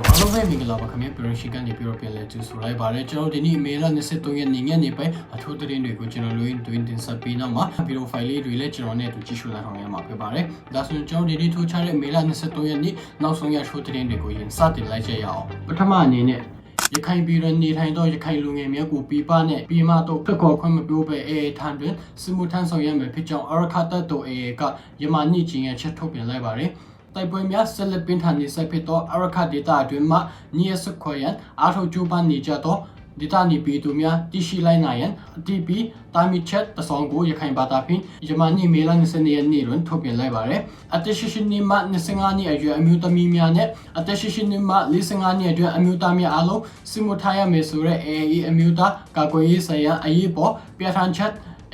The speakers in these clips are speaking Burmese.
တော့အားလုံးပဲမင်္ဂလာပါခင်ဗျာပြည်ရှိကနေပြီးတော့ပြန်လဲကြိုဆိုလိုက်ပါတယ်ကျွန်တော်ဒီနေ့မေလ23ရက်နေ့ညနေပိုင်းအထူးသတင်းတွေကိုကျွန်တော်လိုရင်းတွင်တင်ဆက်ပေးတော့မှာပြီးတော့ file လေးတွေလည်းကျွန်တော်နဲ့အတူကြည့်ရှုလိုက်အောင်ရမှာဖြစ်ပါတယ်ဒါဆိုရင်ကျွန်တော်ဒီနေ့ထိုးချတဲ့မေလ23ရက်နေ့နောက်ဆုံးရထူးသတင်းတွေကိုရင်စတင်လိုက်ကြရအောင်ပထမအနေနဲ့ရခိုင်ပြည်နယ်နေထိုင်သောရခိုင်လူငယ်များကိုပြည်ပနဲ့ပြည်မတို့ဖိတ်ခေါ်ခွင့်မပြုဘဲထံတွင်စစ်မှုထမ်းဆောင်ရမယ်ဖြစ်ကြောင်းအရခတ်တပ်တို့ကယမနိချင်းရဲ့ချက်ထုတ်ပြန်လိုက်ပါတယ်တိုက်ပွဲများဆက်လက်ပင်ထန်နေဆက်ဖြစ်သောအရခဒေတာအတွင်းမှညရစခွေရန်အားထုတ်ကျူပန်းနေကြသောဒေတာနေပြည်သူများတရှိလိုက်နိုင်ရန်အတိပီတာမီချက်တဆောင်ကိုရခိုင်ဘာသာဖြင့်ယမနိမေလ20ရက်နေ့တွင်ထုတ်ပြန်လိုက်ပါတယ်အသက်ရှင်နေမှ25နှစ်အရွယ်အမျိုးသမီးများနဲ့အသက်ရှင်နေမှ45နှစ်အတွင်းအမျိုးသားများအားလုံးစစ်မှုထမ်းရမယ်ဆိုတဲ့ AAE အမျိုးသားကာကွယ်ရေးဆိုင်ရာအရေးပေါ်ပြဋ္ဌာန်းချက်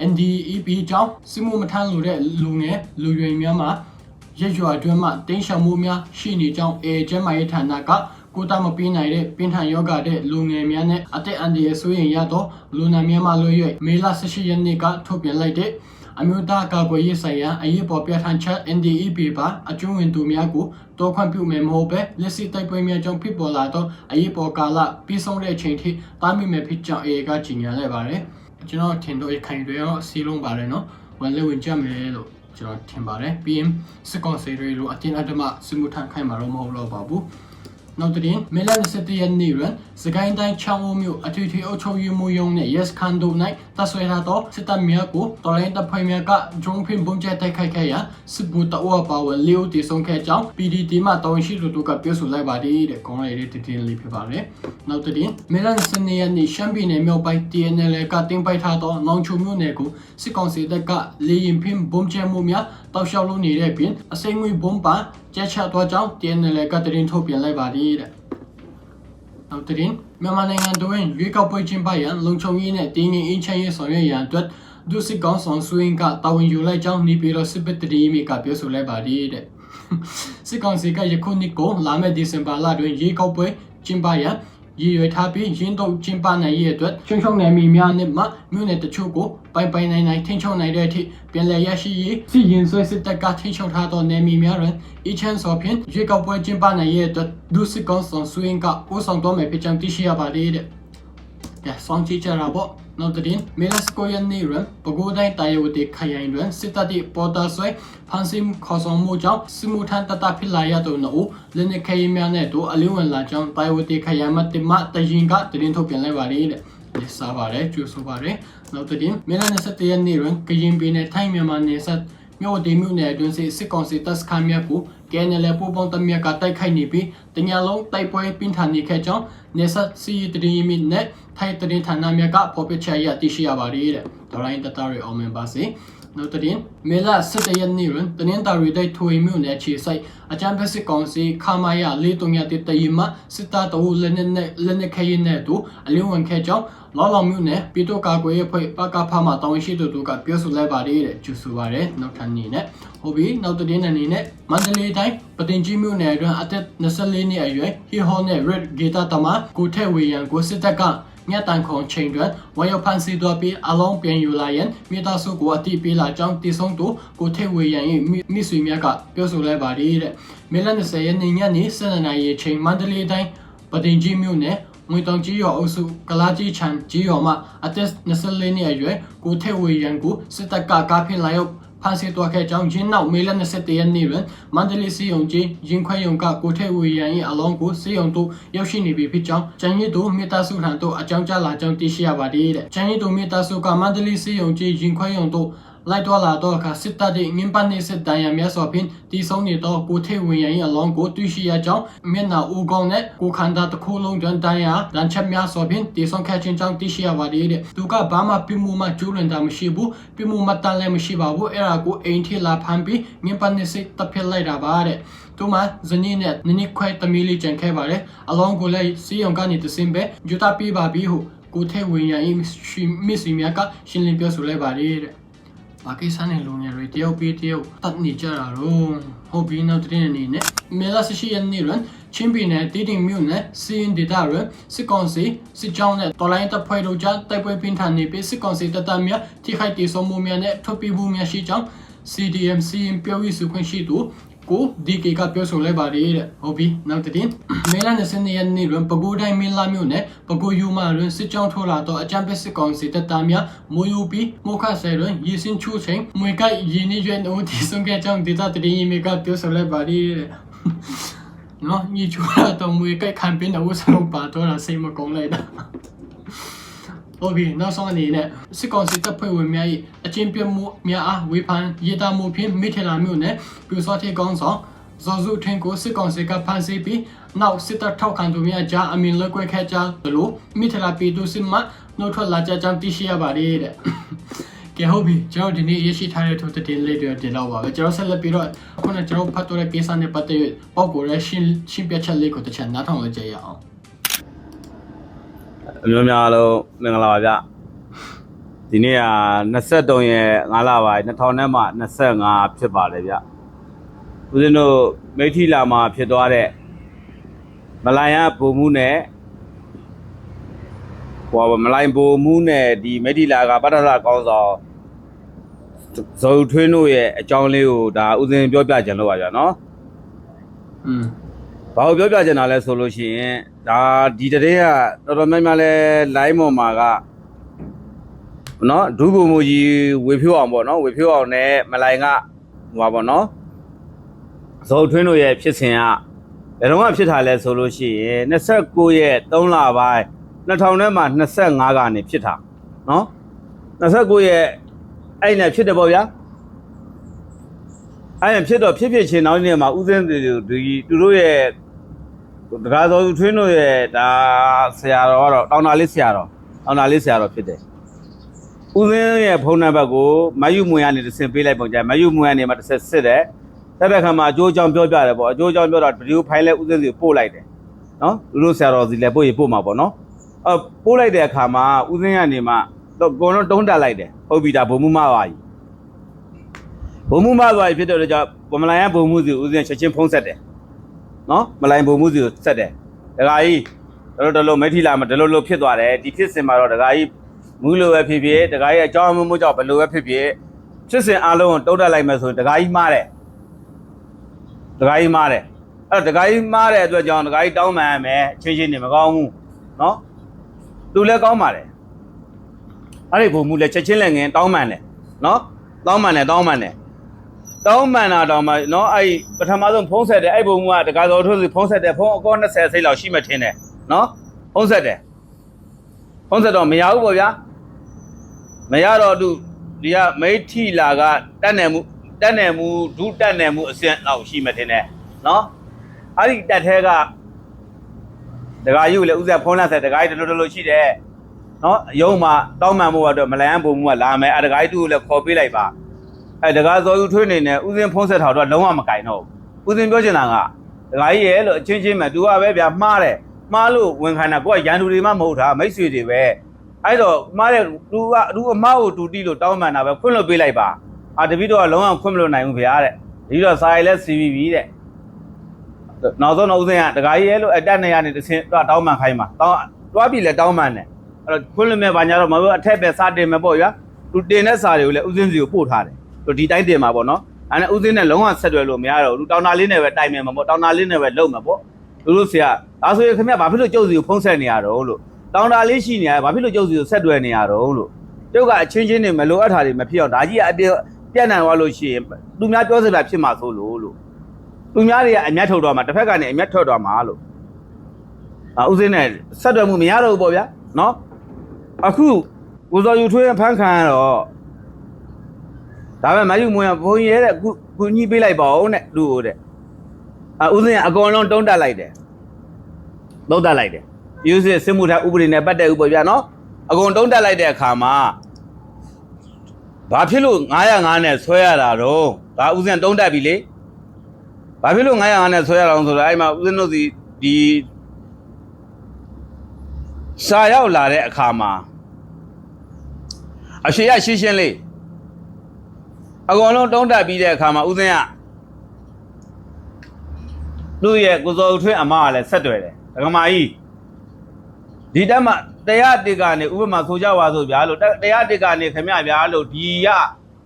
NDEP ကြောင့်စစ်မှုမထမ်းလို့တဲ့လူငယ်လူရွယ်များမှာရက်ရွာအတွင်းမှာတင်းရှောင်မှုများရှိနေကြောင်းကျန်းမာရေးဌာနကကိုတာမပေးနိုင်တဲ့ပင်ထန်ယောဂတဲ့လူငယ်များနဲ့အသက်အန္တရာယ်ဆိုရင်ရသောလူနာများမှလွှဲ၍မေလ18ရက်နေ့ကထုတ်ပြန်လိုက်တဲ့အမျိုးသားကာကွယ်ရေးဆိုင်ရာအရေးပေါ်ပြဋ္ဌာန်းချက် NDEP ပါအကျုံးဝင်သူများကိုတောခွင့်ပြုမယ်မဟုတ်ပဲလက်ရှိတိုက်ပွဲများကြောင့်ဖြစ်ပေါ်လာသောအရေးပေါ်ကာလပြီးဆုံးတဲ့အချိန်ထိတားမြစ်မယ်ဖြစ်ကြောင်းကကြေညာလိုက်ပါတယ်ကျွန်တော်ထင်တော့ရခိုင်တွေရောစီလုံးပါတယ်နော်ဝင်လေဝင်ကြမယ်လို့ကျွန်တော်ထင်ပါတယ်ပြီးရင်စစ်ကောင်စီတွေလိုအတင်းအဓမ္မစစ်မှုထမ်းခိုင်းမှာတော့မဟုတ်တော့ပါဘူးနောက်တဲ့မေလ27ရက်နေ့တွင်စကိုင်းတိုင်းချောင်းဝမြို့အထွေထွေအုပ်ချုပ်ရေးမှူးရုံးနှင့် Yes ခန်တို့၌တပ်ဆွဲထားသောစစ်တပ်များကိုတော်လိုင်းတပ်ဖွဲ့များကဂျုံဖင်ဘုံကျဲတိုက်ခိုက်ခဲ့ရာစစ်ဗိုလ်တအုပ်ပါဝင်လေးဦးတည်ဆုံခဲ့ကြောင်း PDT မှတာဝန်ရှိသူတို့ကပြောဆိုလိုက်ပါတယ်တဲ့ကောင်းရတဲ့တင်လေးဖြစ်ပါတယ်နောက်တဲ့မေလ22ရက်နေ့ရှမ်းပြည်နယ်မြောက်ပိုင်း TNL ကတင်ပိုက်ထားသောနောင်ချုံမြို့နယ်ကိုစစ်ကောင်စီတပ်ကလေရင်ဖင်ဘုံကျဲမှုများတောက်လျှောက်လုပ်နေတဲ့ပြင်အစိမ်းငွေဘုံပန်းကျချသွားကြောင်း TNL ကတင်ထုတ်ပြန်လိုက်ပါတယ်တဲ့နောက်တဲ့မြန်မာနိုင်ငံတွင်ရွေးကောက်ပွဲကျင်းပရန်လုံခြုံရေးနဲ့တည်ငြိမ်အေးချမ်းရေးဆောင်ရွက်ရန်အတွက်ဒုစစ်ကောင်ဆောင်ဆွေးကတာဝန်ယူလိုက်ကြောင်းနေပြည်တော်စစ်ဘက်တရီမီကပြောဆိုလိုက်ပါတယ်တဲ့စစ်ကောင်စီကယခုနှစ်ကိုလာမယ့်ဒီဇင်ဘာလတွင်ရွေးကောက်ပွဲကျင်းပရန်ရည်ရွယ်ထားပြီးရင်းတော့ကျင်းပနိုင်ရဲ့အတွက်ချုံနယ်မြေများနဲ့မှမြို့နယ်တချို့ကိုပိုင်နိုင်ထိန်းချုပ်နိုင်တဲ့အထိပြန်လည်ရရှိရေးစီရင်ဆွဲစစ်တပ်ကထိန်းချုပ်ထားသောနယ်မြေများတွင်အချမ်းစော်ဖြင့်ရွေးကောက်ပွဲကျင်းပနိုင်ရဲ့အတွက်ဒုစစ်ကောင်ဆောင်ဆွေးကပို့ဆောင်တော်မယ်ဖြစ်ကြောင်းသိရှိရပါတယ်တဲ့။ဆောင်းချီချရာပေါ့နောက်တဲ့မေလစကိုယန်နီရန်ပကိုးတိုင်းတာယိုတေခရိုင်တွင်စစ်တပ်၏ပေါ်တာဆွဲဖန်စီခေါ်ဆောင်မှုကြောင့်စစ်မှုထမ်းတပ်ဖြစ်လာရသောနှုတ်လက်နက်ခဲယမ်းများနဲ့တို့အလင်းဝင်လာကြောင်းတာယိုတေခရိုင်မှတမတရင်ကတင်ထုတ်ပြန်လိုက်ပါတယ်တဲ့။လက်စားပါတယ်ကျူဆိုပါတယ်နောက်တဲ့မေလ27ရက်နေ့တွင်ကရင်ပြည်နယ်ထိုင်းမြန်မာနယ်စပ်မြို့ဒေမြို့နယ်အတွင်းစစ်ကောင်စီတပ်စခန်းများကိုKNL ပူပေါင်းတပ်များကတိုက်ခိုက်နေပြီးတညလုံးတိုက်ပွဲပြင်းထန်နေခဲ့ကြောင်းနေဆက်စီတရီမီနဲ့ထိုင်းတရင်ဌာနများကဖော်ပြချက်ရသိရှိရပါတယ်တဲ့။ဒေါ်လာတတရီအောင်မင်ပါစေ။နောက်တဲ့မေလ17ရက်နေ့တွင်တနင်္သာရီတိုင်းထွေမြို့နယ်ခြေဆိုင်အကြမ်းဖက်စစ်ကောင်စီခမာယာ431တရီမှစစ်သားတို့လက်နက်ခဲယမ်းနဲ့တို့အလင်းဝင်ခဲ့ကြောင်းလောလောမြို့နယ်ပြည်တော်ကာကွယ်ရေးဖွဲ့ပကဖမှတာဝန်ရှိသူတို့ကပြောဆိုလိုက်ပါတယ်တဲ့ကျူဆိုပါတယ်နောက်ထပ်အနေနဲ့ဟုတ်ပြီနောက်တဲ့အနေနဲ့မန္တလေးတိုင်းပတင်ကြီးမြို့နယ်အတွင်းအသက်24နှစ်အရွယ်ဟီဟောနဲ့ Red ဂီတာတမကိုထက်ဝေရန်ကိုစစ်တပ်ကမြတ်တန်ခုံချိန်တွင်ဝမ်ရောက်ဖန်စီတော်ပြီးအလုံးပြန်ယူလာရန်မိသားစုကိုအတိပေးလာကြောင်းတည်ဆုံးသူကိုထက်ဝေရန်၏မိဆွေများကပြောဆိုလိုက်ပါတယ်တဲ့မေလ20ရက်နေ့ညနေ7:00နာရီချိန်မန္တလေးတိုင်းပတင်ကြီးမြို့နယ်ငွေတောင်ကြီးရော်အုပ်စုကလာကြီးချန်ကြီးရော်မှအသက်24နှစ်အရွယ်ကိုထက်ဝေရန်ကိုစစ်တပ်ကကားဖြင့်လာရောက်ဖန်ဆီးသွားခဲ့ကြောင်းရင်းနောက်မေလ27ရက်နေ့တွင်မန္တလေးစီယုံကြီးရင်ခွဲယုံကကိုထက်ဝေရန်၏အလုံးကိုစီယုံတို့ရောက်ရှိနေပြီဖြစ်ကြောင်းကျန်ရည်တို့မိသားစုထံသို့အကြောင်းကြားလာကြောင်းသိရှိရပါတယ်တဲ့ကျန်ရည်တို့မိသားစုကမန္တလေးစီယုံကြီးရင်ခွဲယုံတို့လိုက်တော်လာတော့အခါစစ်တပ်၏ငင်းပန်းနေစစ်တမ်းရများစွာဖြင့်တည်ဆုံနေသောကိုထက်ဝေရန်၏အလုံးကိုတွေ့ရှိရကြောင်းမျက်နှာဦးကောင်းနဲ့ကိုခန္ဓာတစ်ခုလုံးတွင်တန်းရလမ်းချက်များစွာဖြင့်တည်ဆုံခဲ့ခြင်းကြောင့်သိရှိရပါတယ်တဲ့သူကဘာမှပြမှုမှကျူးလွန်တာမရှိဘူးပြမှုမှတန်လည်းမရှိပါဘူးအဲ့ဒါကိုအိမ်ထိလာဖမ်းပြီးငင်းပန်းနေစစ်တပ်ဖြစ်လိုက်တာပါတဲ့သူမှဇနီးနဲ့နင်းခွဲတမီလေးကြံခဲ့ပါတယ်အလုံးကိုလည်းစီယုံကနေတစင်ပဲယူတာပေးပါပြီးဟုကိုထက်ဝေရန်၏မိစီများကရှင်းလင်းပြောဆိုလိုက်ပါတယ်တဲ့ပါကိစ္စနဲ့လူငယ်တွေတယောက်ပြီးတယောက်တတ်နေကြတာတော့ဟုတ်ပြီနောက်တဲ့အနေနဲ့မေလ18ရက်နေ့တွင်ချင်းပြည်နယ်တီတင်မြို့နယ်စီရင်ဒေတာတွင်စစ်ကောင်စီစစ်ကြောင်းနဲ့တော်လိုင်းတပ်ဖွဲ့တို့ကြားတိုက်ပွဲပြင်းထန်နေပြီးစစ်ကောင်စီတပ်သားများထိခိုက်ဒေဆုံးမှုများနဲ့ထုတ်ပြမှုများရှိကြောင်း CDM စီရင်ပြောရေးဆိုခွင့်ရှိသူ ကိုဒီကေကပြောဆိုလိုက်ပါတယ်တဲ့ဟုတ်ပြီနောက်တင်မေလ22ရက်နေ့တွင်ပဲခူးတိုင်းမင်းလာမြို့နယ်ပဲခူးယူမတွင်စစ်ကြောင်းထိုးလာတော့အကြံပေးစစ်ကောင်စီတပ်သားများမိုးယူပြီးမိုးခဆယ်တွင်ရေစင်းချိုးချိန်မွေကိုက်ရင်းနှီးရွယ်နှုတ်တီဆုံးခဲ့ကြောင်းဒေသတင်ရေးမေကပြောဆိုလိုက်ပါတယ်တဲ့နော်ညီချိုးလာတော့မွေကိုက်ခံပင်းတော့စလုံးပါတော့စိတ်မကုန်းလိုက်တာဟုတ်ပြီနောက်ဆုံးအနေနဲ့စစ်ကောင်စီတပ်ဖွဲ့ဝင်များ၏အချင်းပြမှုများအားဝေဖန်ရေးသားမှုဖြင့်မိထလာမျိုးနဲ့ပြူစောတိကောင်းဆောင်ဇော်စုထင်ကိုစစ်ကောင်စီကဖမ်းဆီးပြီးနောက်စစ်တပ်ထောက်ခံသူများကြားအမင်လက်ကွဲခဲ့ကြလို့မိထလာပြည်သူစစ်မှနှုတ်ထွက်လာကြကြောင်းသိရှိရပါတယ်တဲ့ကဲဟုတ်ပြီကျွန်တော်ဒီနေ့ရရှိထားတဲ့ထိုတင်လေးတွေတင်တော့ပါပဲကျွန်တော်ဆက်လက်ပြီးတော့ခုနကျွန်တော်ဖတ်တော့တဲ့ကိစ္စနဲ့ပတ်သက်ပေါက်ကိုရရှင်းပြချက်လေးကိုတစ်ချက်နားထောင်လိုက်ကြရအောင်အမျိုးများလုံးမင်္ဂလာပါဗျဒီနေ့က23ရက်5လပိုင်း2025ဖြစ်ပါတယ်ဗျဦးဇင်းတို့မိထီလာမှာဖြစ်သွားတဲ့မလိုင်ရပုံမှုနဲ့မလိုင်ပုံမှုနဲ့ဒီမိထီလာကပတ္တလကောင်းဆောင်ဇော်ထွင်းတို့ရဲ့အကြောင်းလေးကိုဒါဦးဇင်းပြောပြကြလို့ပါဗျနော်ဘာလို့ပြောပြချင်တာလဲဆိုလို့ရှိရင်ဒါဒီတည်းကတော်တော်များများလဲ line ပေါ်မှာကနော်ဒုဗိုလ်မှူးကြီးဝေဖြိုးအောင်ပေါ့နော်ဝေဖြိုးအောင်နဲ့မလိုင်ကဟိုပါပေါ့နော်ဇော်ထွင်းတို့ရဲ့ဖြစ်စဉ်ကဘယ်တော့မှဖြစ်တာလဲဆိုလို့ရှိရင်29ရက်3လပိုင်း2025ကနေဖြစ်တာနော်29ရက်အဲ့နဲ့ဖြစ်တယ်ပေါ့ဗျာအဲ့ဖြစ်တော့ဖြစ်ချင်းနောက်နေ့မှာဦးစင်းသူတို့ရဲ့တကားတော်ထွင်းတို့ရဲ့ဒါဆရာတော်ကတော့တောင်တာလေးဆရာတော်ဖြစ်တယ်ဦးစင်းရဲ့ဖုန်းနံပါတ်ကိုမယူမွေကနေတစ်ဆင့်ပေးလိုက်ပုံကြမယူမွေကနေမှတစ်ဆက်စစ်တယ်တက်တဲ့ခါမှာအကျိုးအကြောင်းပြောပြတယ်ပေါ့အကျိုးအကြောင်းပြောတော့ဗီဒီယိုဖိုင်လဲဦးစင်းစီပို့လိုက်တယ်နော်သူတို့ဆရာတော်စီလဲပို့မှာပေါ့နော်ပို့လိုက်တဲ့အခါမှာဦးစင်းကနေမှတော့အကုန်လုံးတုံးတက်လိုက်တယ်ဟုတ်ပြီဒါဘုံမှုမပါကြီးဘုံမှုမသွားပြီဖြစ်တဲ့ကြောင့်မလိုင်ရဘုံမှုစီဦးစင်းချက်ချင်းဖုံးဆက်တယ်နော်မလိုင်ဘုံမှုစီကိုဆက်တယ်ဒကာကြီးတလို့မိထီလာမှာဒီလိုဖြစ်သွားတယ်ဒီဖြစ်စဉ်မှာတော့ဒကာကြီးမူးလိုပဲဖြစ်ဖြစ်ဒကာကြီးအကြောင်းမှုကြောင့်ဘယ်လိုပဲဖြစ်ဖြစ်စဉ်အလုံးကိုတုံးတက်လိုက်မယ်ဆိုရင်ဒကာကြီးမှားတယ်အဲ့ဒကာကြီးမှားတဲ့အတွက်ကြောင့်ဒကာကြီးတောင်းပန်ရမယ်ချင်းနေမကောင်းဘူးနော်သူလည်းကောင်းပါတယ်အဲ့ဒီဘုံမှုလည်းချက်ချင်းလည်းငင်တောင်းပန်တယ်နော်တောင်းပန်တာတော့မှနော်အဲ့ပထမဆုံးဖုံးဆက်တယ်အဲ့ဘုံကတကားတော်ထုတ်စီဖုံးဆက်တယ်ဖုံးအကော20စိတ်လောက်ရှိမှထင်းတယ်နော်ဖုံးဆက်တော့မရဘူးပေါ့ဗျာမရတော့သူဒီကမိထီလာကတက်နယ်မှုဒုတက်နယ်မှုအဆင့်လောက်ရှိမှထင်းတယ်နော်အဲ့ဒီတက်ထဲကတကားယူလေဥစ္စာဖုံးလက်ဆက်တကားကြီးတလို့ရှိတယ်နော်ရုံးမှာတောင်းပန်ဖို့အတွက်မလန်ဘုံကလာမယ်အဲ့တကားကြီးသူ့ကိုလည်းခေါ်ပေးလိုက်ပါအဲ့တကားစော်ယူထွေးနေနဲ့ဥစဉ်ဖုံးဆက်ထားတော့လုံးဝမကင်တော့ဘူးဥစဉ်ပြောချင်တာကတကားကြီးရဲ့လို့အချင်းမဲ့ तू ကပဲဗျာမှားတယ်မှားလို့ဝန်ခံတာကိုကရန်သူတွေမှမဟုတ်တာမိတ်ဆွေတွေပဲအဲ့တော့မှားတဲ့ तू အမှားကိုတူတီလို့တောင်းပန်တာပဲခွင့်လွှတ်ပေးလိုက်ပါတပည့်တော်ကလုံးဝခွင့်မလွှတ်နိုင်ဘူးဗျာတဲ့ဒီတော့စာရိုက်လဲ CVB တဲ့နောက်ဆုံးတော့ဥစဉ်ကတကားကြီးရဲ့လို့အတက်နေရနေတစ်ဆင့်တောင်းပန်ခိုင်းပါတွားပြီလဲတောင်းပန်တယ်အဲ့တော့ခွင့်လွှတ်မဲ့ဘာညာတော့မဟုတ်အထက်ပဲစတင်မယ်ပေါ့ဗျာ तू တင်တဲ့စာတွေကိုလည်းဥစဉ်စီကိုပို့ထားတယ်ဒီတိုင်းတင်မှာပေါ့နော်အဲ့နဲ့ဥစဉ်နဲ့လုံးဝဆက်တွယ်လို့မရတော့ဘူးတောင်တာလေးနဲ့ပဲတိုင်မယ်မှာပေါ့တောင်တာလေးနဲ့ပဲလုံမှာပေါ့သူတို့ဆရာဒါဆိုရင်ခင်ဗျဘာဖြစ်လို့ကျုပ်စီကိုဖုံးဆက်နေရတော့လို့တောင်တာလေးရှိနေရဘာဖြစ်လို့ကျုပ်စီကိုဆက်တွယ်နေရတော့လို့ကျုပ်ကအချင်းချင်းတွေမလိုအပ်တာတွေမဖြစ်အောင်ဒါကြီးကအပြတ်နိုင်သွားလို့ရှိရင်သူများပြောစရာဖြစ်မှာဆိုလို့သူများတွေကအမျက်ထုတ်တော့မှာတစ်ဖက်ကနေအမျက်ထွက်တော့မှာလို့ဥစဉ်နဲ့ဆက်တွယ်မှုမရတော့ဘူးပေါ့ဗျာနော်အခုကိုစော်ယူထွေးဖမ်းခံရတော့ဒါပေမဲ့မယူမွေးဘုံရဲတဲ့ကုညီးပေးလိုက်ပါဦးတဲ့လူ့တဲ့ဥစဉ်ကအကောင်လုံးတုံးတက်လိုက်တယ်ယူစစ်စစ်မှုထမ်းဥပဒေနဲ့ပတ်သက်ဥပဒေပြနော်အကောင်တုံးတက်လိုက်တဲ့အခါမှာဘာဖြစ်လို့905နဲ့ဆွဲရတာတော့ဒါဥစဉ်တုံးတက်ပြီလေဘာဖြစ်လို့905နဲ့ဆွဲရအောင်ဆိုတော့အဲ့မှာဥစဉ်တို့စီဒီစာရောက်လာတဲ့အခါမှာအရှိရရှင်းလေးအကောင်လုံးတုံးတက်ပြီးတဲ့အခါမှာဦးစင်းကသူ့ရဲ့ကိုစောထွင်းအမကလည်းဆက်တွယ်တယ်ဒကမာကြီးဒီတက်မှာတရားတစ်ကနေဥပမာဆိုကြပါစို့ဗျာလို့တရားတစ်ကနေခမဗျာလို့ဒီက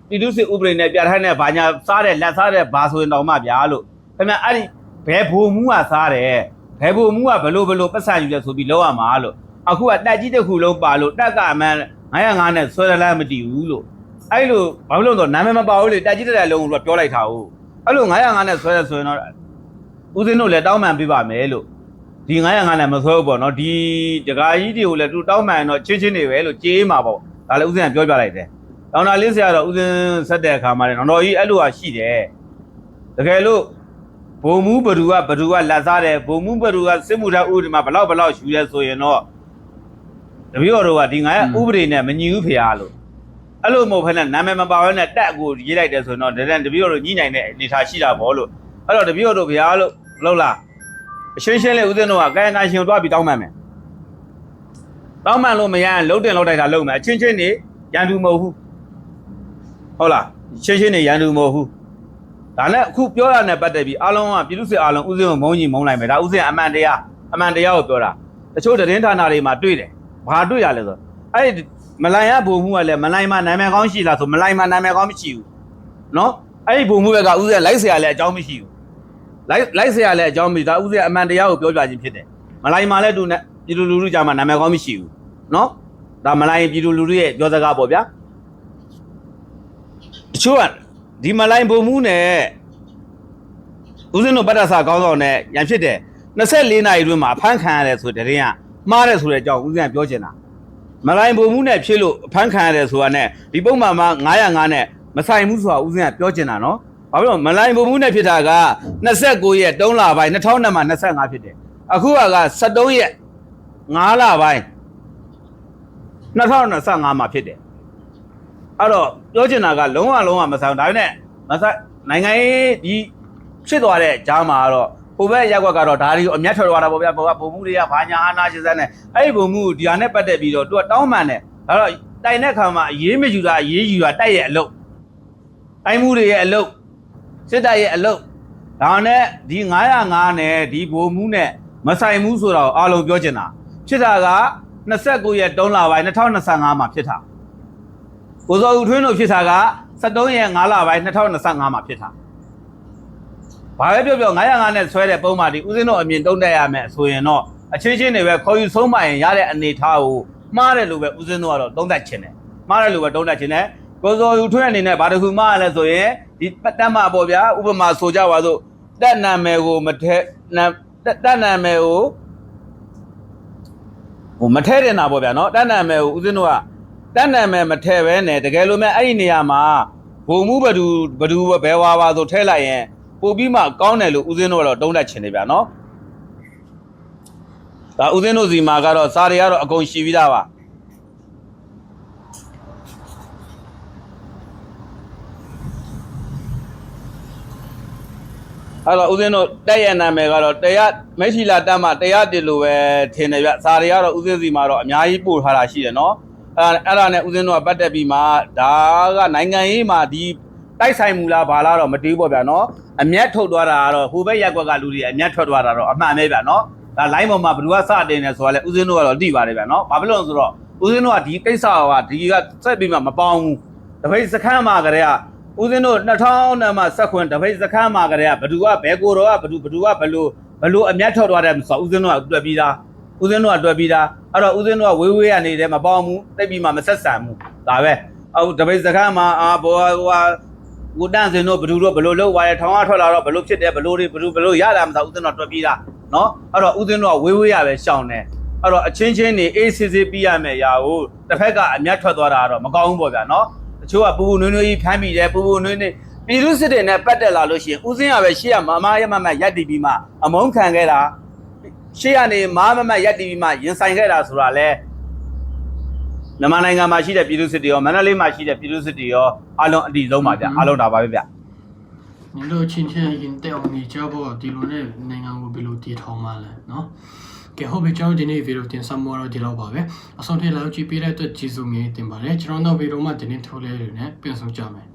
ပြည်သူ့စစ်ဥပဒေနဲ့ပြဋ္ဌာန်းတဲ့ဘာညာစားတဲ့လက်စားတဲ့ဘာဆိုရင်တော့မှဗျာလို့ ခင်ဗျအဲ့ဒီဘယ်ဘိုလ်မှုကစားတယ်ဘယ်ဘိုလ်မှုကဘလို့ပတ်စံယူလဲဆိုပြီးလောက်ရမှာလို့အခုကတက်ကြီးတစ်ခုလုံးပါလို့တက်ကအမှန်905နဲ့ဆွဲရလားမတည်ဘူးလို့အဲ့လိုဘာလို့လဲဆိုတော့နာမည်မပါဘူးလေတက်ကြီးတဲ့လုံးကိုပြောလိုက်တာဟုတ်အဲ့လို905နဲ့ဆွဲရဆိုရင်တော့ဦးစင်းတို့လည်းတောင်းပန်ပေးပါမယ်လို့ဒီ905နဲ့မဆွဲဘူးပေါ့နော်ဒီတကာကြီးတွေကိုလည်းသူတောင်းပန်တော့ချင်းနေပဲလို့ကြေးမှာပေါ့ဒါလည်းဦးစင်းကပြောပြလိုက်တယ်တောင်းတာလေးဆရာတော့ဦးစင်းဆက်တဲ့အခါမှာလည်းတော်ကြီးအဲ့လိုဟာရှိတယ်တကယ်လို့ဘုံမှုဘဒူကလက်စားတယ်ဘုံမှုဘဒူကစစ်မှုထမ်းဥပဒေမှာဘလောက်ယူရဲဆိုရင်တော့တပည့်တော်တို့ကဒီ9ဥပဒေနဲ့မညီဘူးဖေဟာလို့အဲ့လိုမဟုတ်ဘဲနဲ့နာမည်မပါဘဲနဲ့တက်ကိုရေးလိုက်တယ်ဆိုရင်တော့တပည့်တော်တို့ညှိနိုင်တဲ့အနေထားရှိတာပေါ့လို့အဲ့တော့တပည့်တော်တို့ဖေဟာလို့လောက်လားအရှင်းလေးဦးစင်းတို့ကကာယကံရှင်သွားပြီးတောင်းပန်မယ်တောင်းပန်လို့မရရင်လုံးတင်လောက်တိုက်တာလုံးမယ်အချင်းချင်းနေရန်သူမဟုတ်ဘူးဟုတ်လားချင်းနေရန်သူမဟုတ်ဘူးဒါနဲ့အခုပြောတာနဲ့ပတ်သက်ပြီးအားလုံးကပြည်သူစစ်အားလုံးဦးစင်းကိုမုန်းကြီးမုန်းလိုက်မယ်ဒါဦးစင်းအမှန်တရားကိုပြောတာတချို့သတင်းဌာနတွေမှာတွေ့တယ်ဘာတွေ့ရလဲဆိုအဲ့မလိုင်ရဘုံမှုကလည်းမလိုင်မှာနာမည်ကောင်းရှိလားဆိုမလိုင်မှာနာမည်ကောင်းမရှိဘူးနော်အဲ့ဒီဘုံမှုကဦးစင်းလိုက်เสียရလဲအကြောင်းမရှိဘူးလိုက်เสียရလဲအကြောင်းမရှိဒါဦးစင်းအမှန်တရားကိုပြောပြခြင်းဖြစ်တယ်မလိုင်မှာလည်းသူနဲ့ပြည်သူလူထုကြားမှာနာမည်ကောင်းမရှိဘူးနော်ဒါမလိုင်ပြည်သူလူထုရဲ့ပြောစကားပေါ့ဗျာတချို့ကဒီမလိုင်ဘုံမှုနဲ့ဦးစင်းတို့ပတ်သက်စာကောင်းဆောင်နဲ့ရန်ဖြစ်တယ်24နာရီတွင်းမှာအဖမ်းခံရတယ်ဆိုတဲ့တရင်ကမှားတယ်ဆိုတဲ့အကြောင်းဦးစင်းကပြောချင်တာမလိုင်ဘုံမှုနဲ့ဖြစ်လို့အဖမ်းခံရတယ်ဆိုတာနဲ့ဒီပုံမှန်မှာ905နဲ့မဆိုင်ဘူးဆိုတာဦးစင်းကပြောချင်တာနော်ဘာဖြစ်လို့မလိုင်ဘုံမှုနဲ့ဖြစ်တာက29ရက်3လပိုင်း2002မှာ25ဖြစ်တယ်အခုက73ရက်5လပိုင်း2025မှာဖြစ်တယ်အဲ့တော့ပြောချင်တာကလုံးဝမဆိုင်ဒါပေမဲ့မဆိုင်နိုင်ငံရေးဒီဖြစ်သွားတဲ့ဂျားမှာတော့ဟိုဘက်ရက်ကွက်ကတော့ဒါတွေကိုအမျက်ထွက်သွားတာပေါ့ဗျာဘုံမှုတွေကဘာညာအာနာရှင်စန်းနဲ့အဲ့ဒီဘုံမှုဒီဟာနဲ့ပတ်သက်ပြီးတော့သူကတောင်းပန်တယ်ဒါတော့တိုင်တဲ့ခါမှာအေးမယူတာအေးယူတာတိုက်ရဲ့အလုပ်တိုင်းမှုတွေရဲ့အလုပ်စစ်တပ်ရဲ့အလုပ်ဒါနဲ့ဒီ905နဲ့ဒီဘုံမှုနဲ့မဆိုင်ဘူးဆိုတော့အားလုံးပြောချင်တာဖြစ်တာက29ရက်3လပိုင်း2025မှာဖြစ်တာကိုစောဦးထွင်းတို့ဖြစ်တာက73ရက်5လပိုင်း2025မှာဖြစ်တာဘာပဲပြော905နဲ့ဆွဲတဲ့ပုံမှန်ဒီဦးစင်းတို့အမြင်တုံးတက်ရမယ်ဆိုရင်တော့အချင်းချင်းတွေပဲခေါ်ယူဆုံးမရင်ရတဲ့အနေထားကိုမှားတယ်လို့ပဲဦးစင်းတို့ကတော့တုံးတက်ချင်တယ်မှားတယ်လို့ပဲတုံးတက်ချင်တယ်ကိုစောယူထွန်းအနေနဲ့ဘာတခုမှားရလဲဆိုရင်ဒီတက်မှာပေါ့ဗျာဥပမာဆိုကြပါစို့တက်နာမည်ကိုမထဲတက်နာမည်ကိုမထဲတင်တာပေါ့ဗျာနော်တက်နာမည်ကိုဦးစင်းတို့ကတက်နာမည်မထဲပဲနဲ့တကယ်လို့မဲ့အဲ့ဒီနေရာမှာဘုံမှုဘဒူဘယ်ဝါပါဆိုထဲလိုက်ရင်ပို့ပြီးမှကောင်းတယ်လို့ဦးစင်းတို့ကတော့တုံးတက်ချင်နေဗျာနော်ဒါဦးစင်းတို့စီမှာကတော့စာတွေကတော့အကုန်ရှိပြီးသားပါအဲ့တော့ဦးစင်းတို့တက်ရနာမယ်ကတော့တရားမရှိလာတက်မှတရားတည်လို့ပဲထင်တယ်ဗျစာတွေကတော့ဦးစင်းစီမှာတော့အများကြီးပို့ထားတာရှိတယ်နော်အဲ့ဒါနဲ့ဦးစင်းတို့ကပတ်သက်ပြီးမှဒါကနိုင်ငံရေးမှာဒီတိုက်ဆိုင်မူလားဘာလားတော့မတည်ဘူးပေါ့ဗျာနော်အမျက်ထုတ်သွားတာကတော့ဟိုဘက်ရက်ကွက်ကလူတွေအမျက်ထွက်သွားတာတော့အမှန်ပဲဗျာနော်ဒါ line ပေါ်မှာဘယ်သူကစတင်နေဆိုတာလဲဦးစင်းတို့ကတော့သိပါတယ်ဗျာနော်ဘာဖြစ်လို့လဲဆိုတော့ဦးစင်းတို့ကဒီကိစ္စကဒီကဆက်ပြီးမှမပေါင်းဘူးတပိတ်စခန်းမှာကတည်းကဦးစင်းတို့2000မှာဆက်ခွင်တပိတ်စခန်းမှာကတည်းကဘယ်သူကဘယ်ကိုတော့ကဘယ်သူကဘလို့အမျက်ထွက်သွားတယ်ဆိုတော့ဦးစင်းတို့ကတွေ့ပြီးသားဦးစင်းတို့ကတွေ့ပြီးသားအဲ့တော့ဦးစင်းတို့ကဝေးကနေတယ်မပေါင်းဘူးတိတ်ပြီးမှမဆက်ဆံဘူးဒါပဲအခုတပိတ်စခန်းမှာဘောကိုတန်းစင်တို့ဘယ်သူတို့ဘလို့လောက်သွားတယ်ထောင်ကထွက်လာတော့ဘလို့ဖြစ်တယ်ဘလို့ရလာမှသာဦးစင်းတို့တွေ့ပြီးသားနော်အဲ့တော့ဦးစင်းတို့ကဝေးရပဲရှောင်တယ်အဲ့တော့အချင်းချင်းနေအေးစစ်စစ်ပြီးရမယ်ရာကိုတစ်ဖက်ကအမျက်ထွက်သွားတာတော့မကောင်းဘူးပေါ့ဗျာနော်တချို့ကပူနွေးကြီးဖမ်းပြီးတယ်ပူနွေးပြည်သူစစ်တွေနဲ့ပတ်သက်လာလို့ရှိရင်ဦးစင်းကပဲရှေ့ကမမရက်တီပြီးမှအမုန်းခံခဲ့တာရှေ့ကနေမရက်တီပြီးမှရင်ဆိုင်ခဲ့တာဆိုတာလဲမြန်မာနိုင်ငံမှာရှိတဲ့ပြည်သူစစ်တွေရောမန္တလေးမှာရှိတဲ့ပြည်သူစစ်တွေရောအားလုံးအတီဆုံးပါဗျအားလုံးဒါပါပဲဗျ你တို့ချင်းချင်းရင်တဲ့အောင်နေကြဖို့ဒီလိုနဲ့နိုင်ငံကိုဘယ်လိုတည်ထောင်မှလဲเนาะကဲဟုတ်ပြီကျွန်တော်ဒီနေ့ဗီဒီယိုတင်ဆက်မှာတော့ဒီလောက်ပါပဲအဆုံးထိလာကြည့်ပေးတဲ့အတွက်ကျေးဇူးများတင်ပါတယ်ကျွန်တော်နောက်ဗီဒီယိုမှာဒီနေ့ထုတ်လဲနေပြန်ဆောင်ကြမယ်